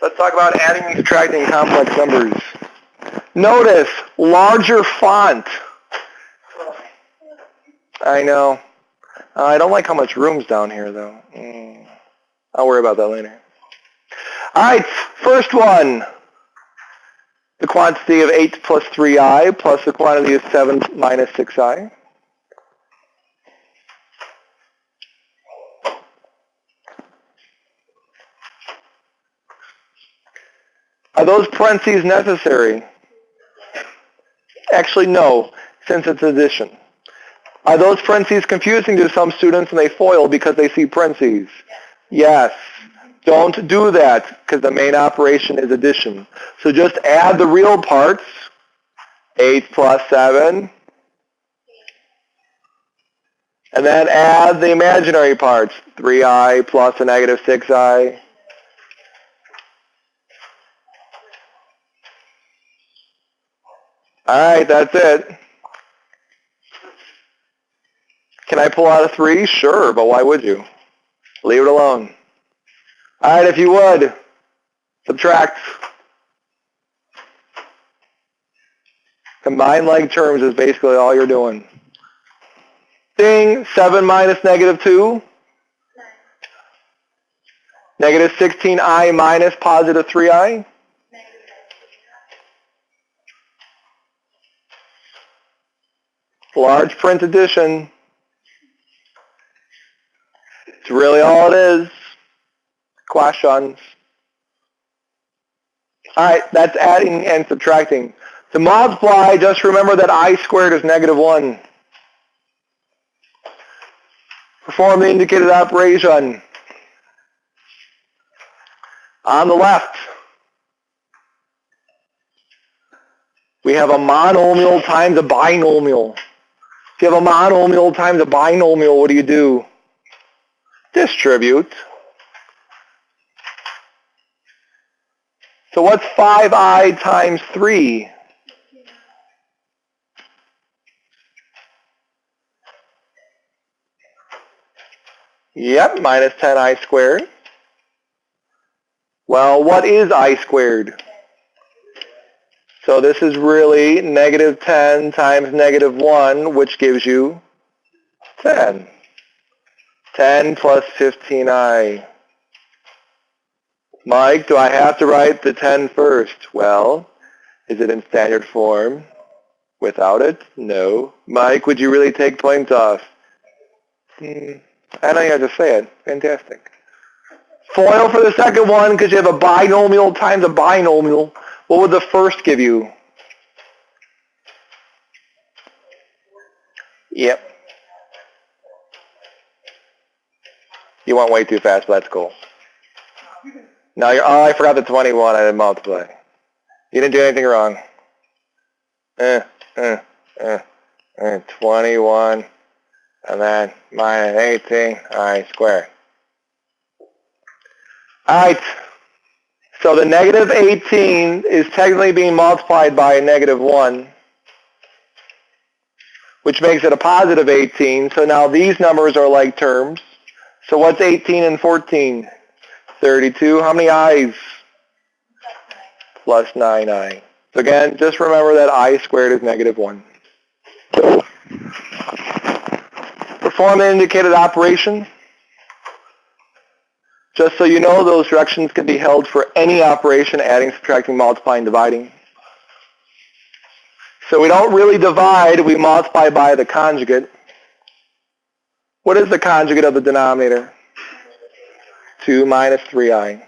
Let's talk about adding and subtracting complex numbers. Notice, larger font. I know. I don't like how much room's down here, though. I'll worry about that later. All right, first one. The quantity of 8 plus 3i plus the quantity of 7 minus 6i. Are those parentheses necessary? Actually, no, since it's addition. Are those parentheses confusing to some students and they foil because they see parentheses? Yes. Don't do that because the main operation is addition. So just add the real parts, 8 plus 7, and then add the imaginary parts, 3i plus a negative 6i. All right, that's it. Can I pull out a 3? Sure, but why would you? Leave it alone. All right, if you would, subtract. Combined like terms is basically all you're doing. Ding, 7 minus negative 2. Negative 16i minus positive 3i. Large print addition. It's really all it is. Questions. All right, that's adding and subtracting. To multiply, just remember that I squared is negative 1. Perform the indicated operation. On the left, we have a monomial times a binomial. If you have a monomial times a binomial, what do? Distribute. So what's 5i times 3? Yep, minus 10i squared. Well, what is I squared? So this is really negative 10 times negative 1, which gives you 10. 10 plus 15i. Mike, do I have to write the 10 first? Well, is it in standard form? Without it? No. Mike, would you really take points off? I know you have to say it. Fantastic. FOIL for the second one because you have a binomial times a binomial. What would the first give you? Yep. You went way too fast, but that's cool. Now you're, oh, I forgot the 21. I didn't multiply. You didn't do anything wrong. 21, and then minus 18, I squared. All right. So the negative 18 is technically being multiplied by a negative 1, which makes it a positive 18. So now these numbers are like terms. So what's 18 and 14? 32. How many i's? Plus 9i. So again, just remember that I squared is negative 1. Perform the indicated operation. Just so you know, those directions can be held for any operation, adding, subtracting, multiplying, dividing. So we don't really divide, we multiply by the conjugate. What is the conjugate of the denominator? 2 minus 3i.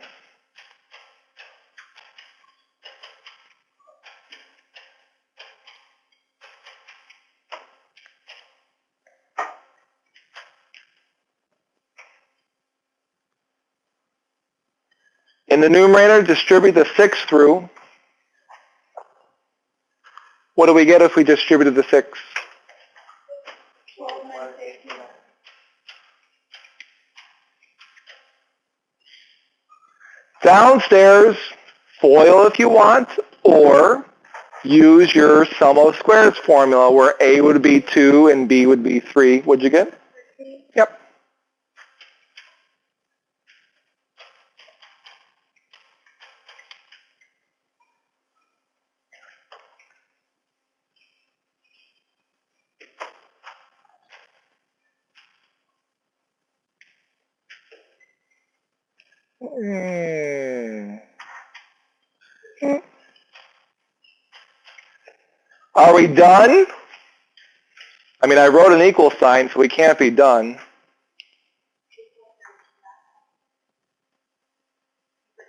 In the numerator, distribute the 6 through. What do we get if we distributed the 6? Downstairs, FOIL if you want, or use your sum of squares formula where A would be 2 and B would be 3. What'd you get? Yep. Are we done? I mean, I wrote an equal sign, so we can't be done.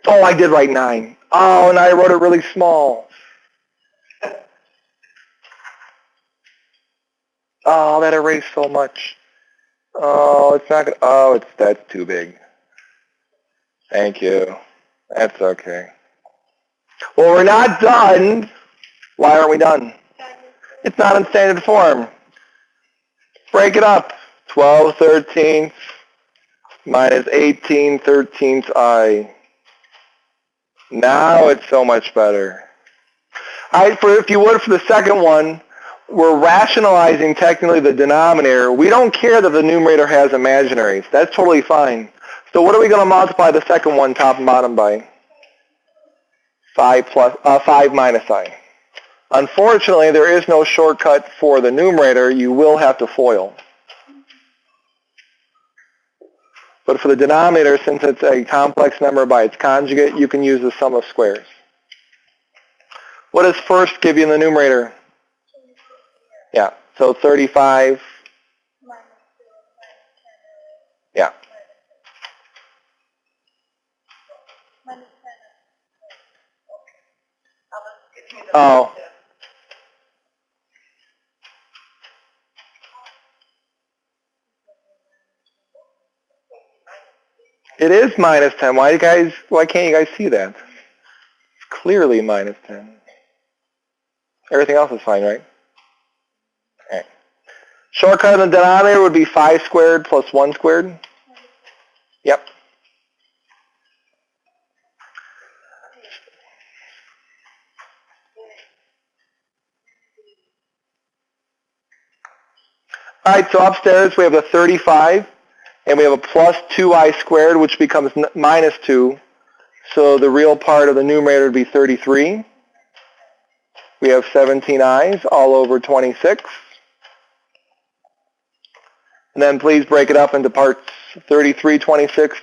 Oh, I did write 9. Oh, and I wrote it really small. Oh, that erased so much. Oh, it's not gonna, oh, that's too big. Thank you. That's okay. Well, we're not done. Why aren't we done? It's not in standard form. Break it up. 12/13 minus 18/13 I. Now it's so much better. All right, if you would, for the second one, we're rationalizing technically the denominator. We don't care that the numerator has imaginaries. That's totally fine. So what are we going to multiply the second one top and bottom by? 5 minus I. Unfortunately, there is no shortcut for the numerator. You will have to FOIL. But for the denominator, since it's a complex number by its conjugate, you can use the sum of squares. What does first give you in the numerator? Yeah, so 35. Yeah. Oh. It is minus 10. Why can't you guys see that? It's clearly minus 10. Everything else is fine, right? Okay. Shortcut in the denominator would be 5 squared plus 1 squared. Yep. All right, so upstairs we have a 35, and we have a plus 2i squared, which becomes minus 2. So the real part of the numerator would be 33. We have 17 i's all over 26. And then please break it up into parts. 33/26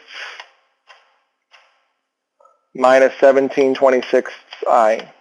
minus 17/26 I.